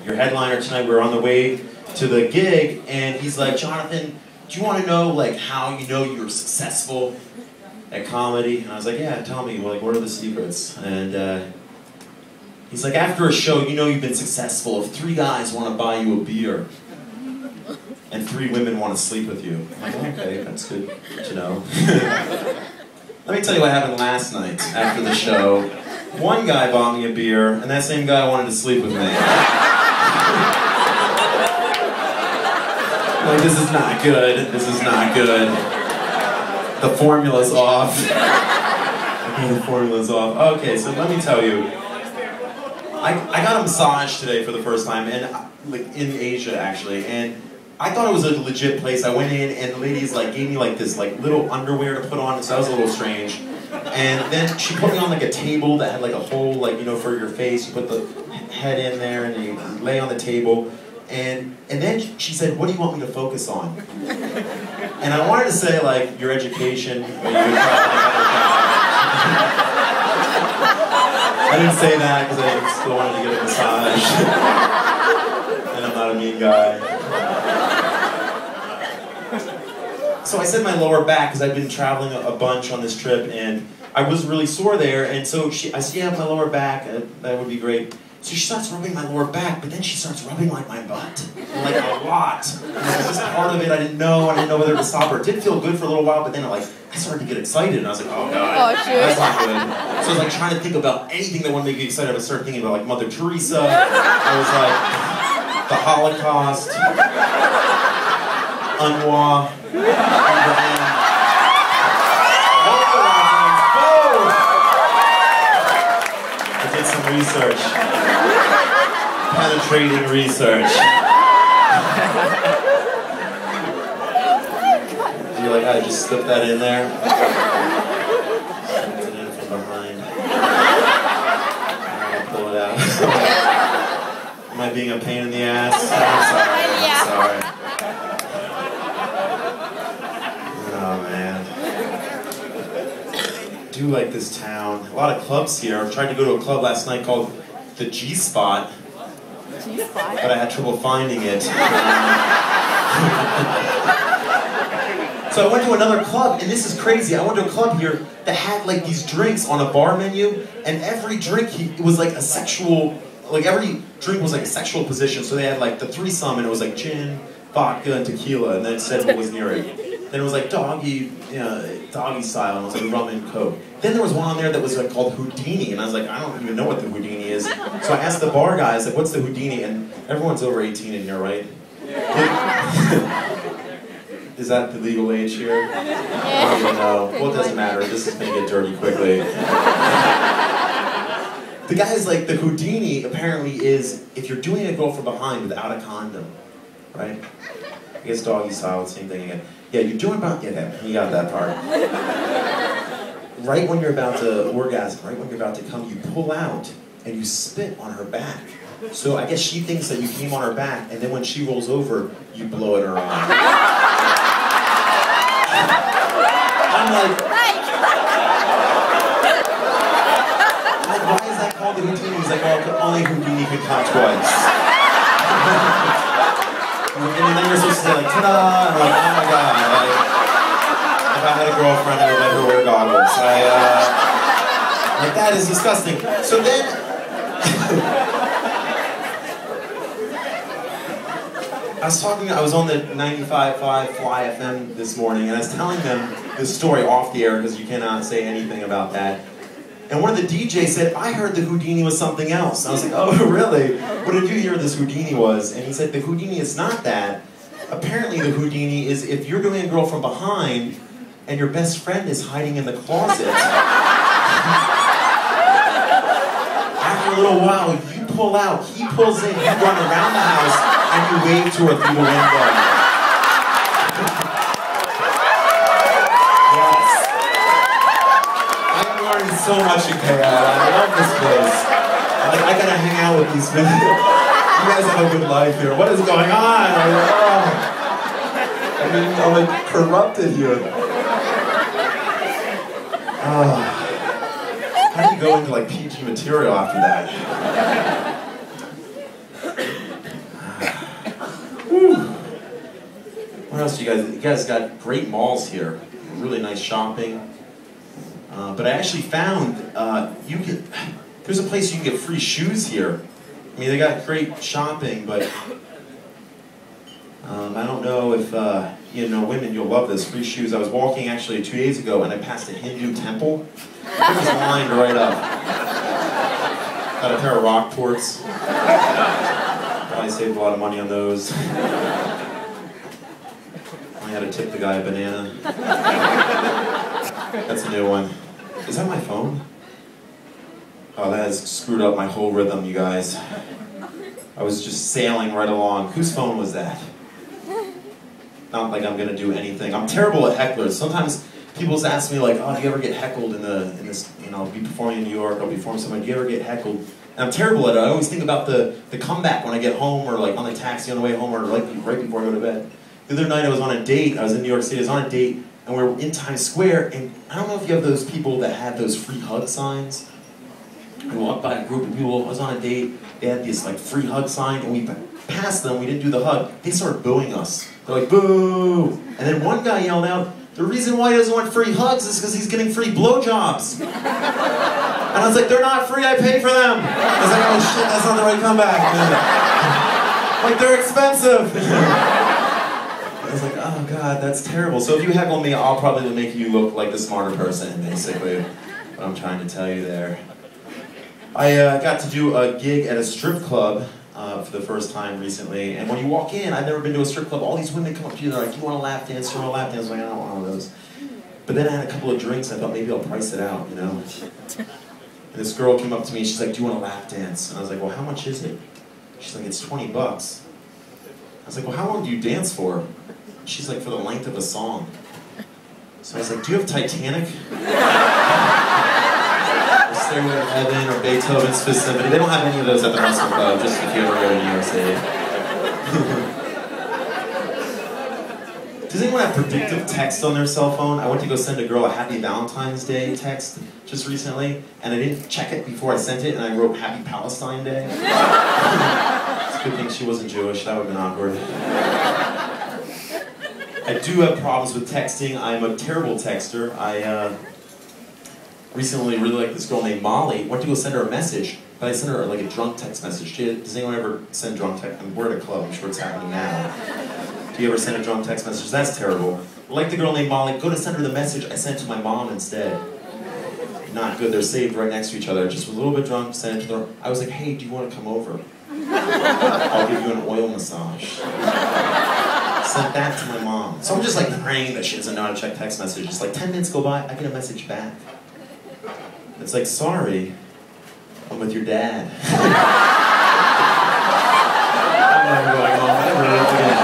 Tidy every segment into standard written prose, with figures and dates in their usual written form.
Your headliner tonight, we were on the way to the gig, and he's like, Jonathan, do you want to know like how you know you're successful at comedy? And I was like, yeah, tell me, like, what are the secrets? And he's like, after a show, you know you've been successful if 3 guys want to buy you a beer and 3 women want to sleep with you. I'm like, okay, that's good to know. Let me tell you what happened last night after the show. One guy bought me a beer, and that same guy wanted to sleep with me. Like, this is not good. This is not good. The formula's off. Okay, the formula's off. Okay, so let me tell you. I got a massage today for the first time, and like in Asia actually, and I thought it was a legit place. I went in, and the ladies like gave me like this like little underwear to put on, so that was a little strange. And then she put me on like a table that had like a hole, like, you know, for your face. You put the head in there, and you lay on the table. And then she said, what do you want me to focus on? And I wanted to say, like, your education, or I didn't say that because I still wanted to get a massage. And I'm not a mean guy. So I said my lower back because I've been traveling a bunch on this trip, and I was really sore there. And so I said, yeah, my lower back, that would be great. So she starts rubbing my lower back, but then she starts rubbing like my butt, like a lot. And it was just part of it. I didn't know whether to stop or it did feel good for a little while, but then I started to get excited, and I was like, oh god, that's not good. So I was like trying to think about anything that would make me excited. I started thinking about like Mother Teresa. I was like the Holocaust, Anwar, Abraham. I did some research. Penetrating research. Do you like how I just slipped that in there? Slipped it in from behind. I'm gonna pull it out. Am I being a pain in the ass? I'm sorry. Oh man. I do like this town. A lot of clubs here. I tried to go to a club last night called the G-Spot. But I had trouble finding it. So I went to another club, and this is crazy. I went to a club here that had like these drinks on a bar menu, and every drink it was like a sexual, like every drink was like a sexual position. So they had like the threesome, and it was like gin, vodka, and tequila, and then it said what was near it. Then it was like doggy, doggy style, and it was like rum and coke. Then there was one on there that was like called Houdini, and I was like, I don't even know what the Houdini is. So I asked the bar guys, like, what's the Houdini? And everyone's over 18 in here, right? Is that the legal age here? I don't even know. Well, it doesn't matter. This is gonna get dirty quickly. The guy's like, the Houdini apparently is if you're doing a girl from behind without a condom, right? I guess doggy style, same thing again. Yeah, you're doing about, yeah, you got that part. Right when you're about to orgasm, right when you're about to come, you pull out and you spit on her back. So I guess she thinks that you came on her back, and then when she rolls over, you blow it her on. I'm like, why is that called the Houdini? He's like, oh, only Houdini could come twice. And then you're supposed to say like, ta-da! I'm like, oh my god, like, if I had a girlfriend, I would let her wear goggles. Like, that is disgusting. So then, I was on the 95.5 Fly FM this morning, and I was telling them this story off the air, because you cannot say anything about that. And one of the DJs said, I heard the Houdini was something else. And I was like, oh, really? What did you hear this Houdini was? And he said, the Houdini is not that. Apparently the Houdini is if you're doing a girl from behind, and your best friend is hiding in the closet. After a little while, you pull out, he pulls in, you run around the house, and you wave to her through the window. So much in KL. I love this place. I gotta hang out with these people. You guys have a good life here. What is going on? I'm like corrupted here. How do you go into like PG material after that? What else do you guys? You guys got great malls here. Really nice shopping. But I actually found there's a place you can get free shoes here. I mean, they got great shopping, but I don't know if you know, women, you'll love this. Free shoes. I was walking actually 2 days ago, and I passed a Hindu temple. It was lined right up. Got a pair of Rockports. Probably saved a lot of money on those. I had to tip the guy a banana. That's a new one. Is that my phone? Oh, that has screwed up my whole rhythm, you guys. I was just sailing right along. Whose phone was that? Not like I'm gonna do anything. I'm terrible at hecklers. Sometimes people ask me like, oh, do you ever get heckled in this, you know, I'll be performing in New York, I'll be performing somewhere, do you ever get heckled? And I'm terrible at it. I always think about the comeback when I get home, or like on the taxi on the way home, or like right before I go to bed. The other night I was on a date, I was in New York City, I was on a date, and we were in Times Square, and I don't know if you have those people that have those free hug signs. I walked by a group of people, I was on a date, they had this like free hug sign, and we passed them, we didn't do the hug. They started booing us. They're like, boo! And then one guy yelled out, the reason why he doesn't want free hugs is because he's getting free blowjobs. And I was like, they're not free, I pay for them. I was like, oh shit, that's not the right comeback. Like, they're expensive. I was like, oh god, that's terrible. So if you heckle me, I'll probably make you look like the smarter person, basically. What I'm trying to tell you there. I got to do a gig at a strip club for the first time recently, and when you walk in, I've never been to a strip club, all these women come up to you, they're like, you want a lap dance, you want a lap dance? I was like, I don't want one of those. But then I had a couple of drinks, I thought maybe I'll price it out, you know? And this girl came up to me, she's like, do you want a lap dance? And I was like, well, how much is it? She's like, it's 20 bucks. I was like, well, how long do you dance for? She's like, for the length of a song. So I was like, do you have Titanic? Or Stairway to Heaven, or Beethoven's Fifth Symphony? They don't have any of those at the Hustle Club, just if you ever go to New York City. Does anyone have predictive text on their cell phone? I went to go send a girl a Happy Valentine's Day text just recently, and I didn't check it before I sent it, and I wrote Happy Palestine Day. It's a good thing she wasn't Jewish, that would have been awkward. I do have problems with texting. I'm a terrible texter. I recently really liked this girl named Molly. Went to go send her a message, but I sent her like a drunk text message. Does anyone ever send drunk text? We're at a club, I'm sure it's happening now. Do you ever send a drunk text message? That's terrible. Like the girl named Molly, go to send her the message I sent to my mom instead. Not good, they're saved right next to each other. Just a little bit drunk, sent it to her. I was like, hey, do you want to come over? I'll give you an oil massage. Sent that to my mom. So I'm just like praying that she doesn't know how to check text messages. Like 10 minutes go by, I get a message back. It's like, sorry, I'm with your dad. I'm going, oh, whatever, again.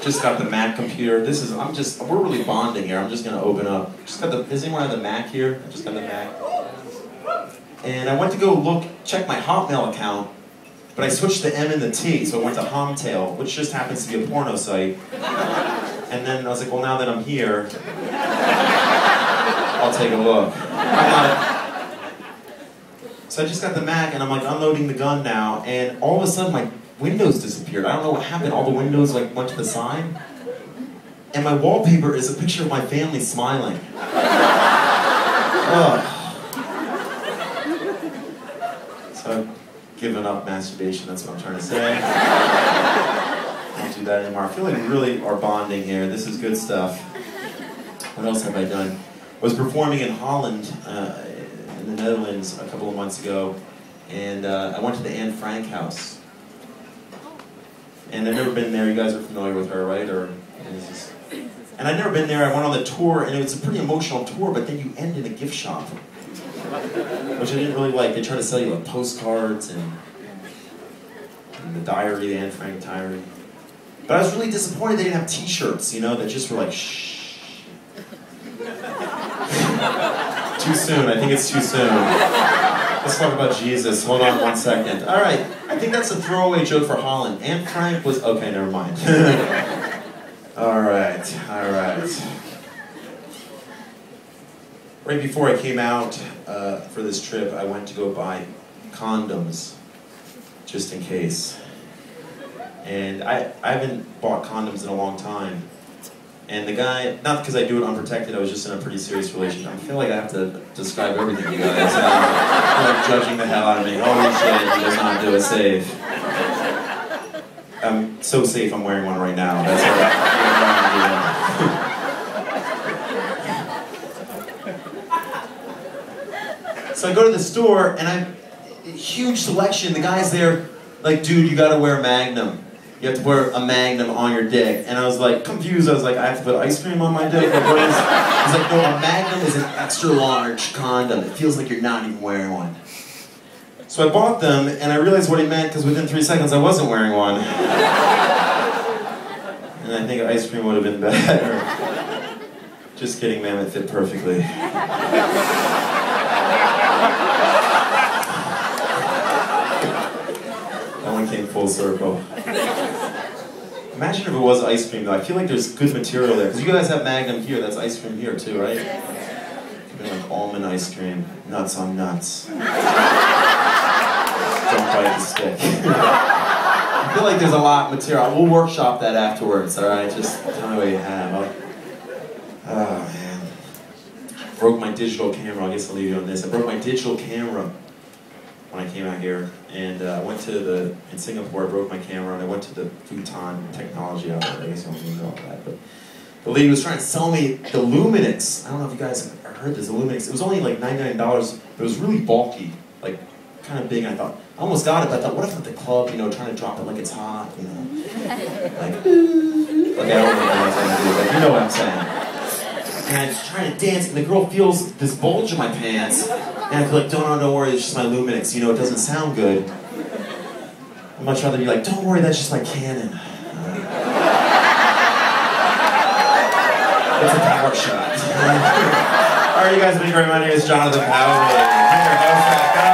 Just got the Mac computer. We're really bonding here. I'm just gonna open up. Does anyone have the Mac here? I just got the Mac. And I went to go check my Hotmail account, but I switched the M and the T, so I went to Homtail, which just happens to be a porno site. And then I was like, well, now that I'm here, I'll take a look. So I just got the Mac, and I'm like unloading the gun now, and all of a sudden my Windows disappeared. I don't know what happened. All the windows like went to the side. And my wallpaper is a picture of my family smiling. So I've given up masturbation, that's what I'm trying to say. I don't do that anymore. I feel like we really are bonding here. This is good stuff. What else have I done? I was performing in Holland, in the Netherlands, a couple of months ago, and I went to the Anne Frank house. And I've never been there. You guys are familiar with her, right? And I'd never been there. I went on the tour, and it was a pretty emotional tour, but then you end in a gift shop, which I didn't really like. They try to sell you like postcards and the diary, the Anne Frank diary. But I was really disappointed they didn't have t-shirts, you know, that just were like, shh. Too soon. I think it's too soon. Let's talk about Jesus. Hold on 1 second. All right. I think that's a throwaway joke for Holland. Anne Frank was... Okay, never mind. All right. right before I came out for this trip, I went to go buy condoms, just in case. And I haven't bought condoms in a long time. And the guy, not because I do it unprotected, I was just in a pretty serious relationship. I feel like I have to describe everything to you guys. You're like judging the hell out of me. Holy shit, he does not do it safe. I'm so safe I'm wearing one right now. That's what So I go to the store and huge selection. The guy's there like, dude, you gotta wear Magnum. You have to wear a Magnum on your dick. And I was like confused. I was like, I have to put ice cream on my dick? Like, what is? He's like, no, a Magnum is an extra large condom. It feels like you're not even wearing one. So I bought them and I realized what he meant because within 3 seconds I wasn't wearing one. And I think ice cream would have been better. Just kidding, man, it fit perfectly. That one came full circle. Imagine if it was ice cream though. I feel like there's good material there. Because you guys have Magnum here, that's ice cream here too, right? Could be like almond ice cream, nuts on nuts. Don't bite the stick. I feel like there's a lot of material. We'll workshop that afterwards, alright? Just tell me what you have. Oh man. Broke my digital camera, I guess I'll leave you on this. I broke my digital camera when I came out here, and I went to in Singapore, I broke my camera, and I went to the Futon technology outlet. I guess you don't need to know all that, but the lady was trying to sell me the Luminix. I don't know if you guys have heard this, the Luminix. It was only like $99, but it was really bulky, like kind of big, and I thought, I almost got it, but I thought, what if at the club, you know, trying to drop it like it's hot, you know? Like, I don't know what I'm trying to do, but you know what I'm saying. And I was trying to dance, and the girl feels this bulge in my pants, and I feel like, don't worry, it's just my Luminix, you know, it doesn't sound good. I'd much rather be like, don't worry, that's just my Canon. It's a power shot. Alright, you guys have been great. My name is Jonathan Powley.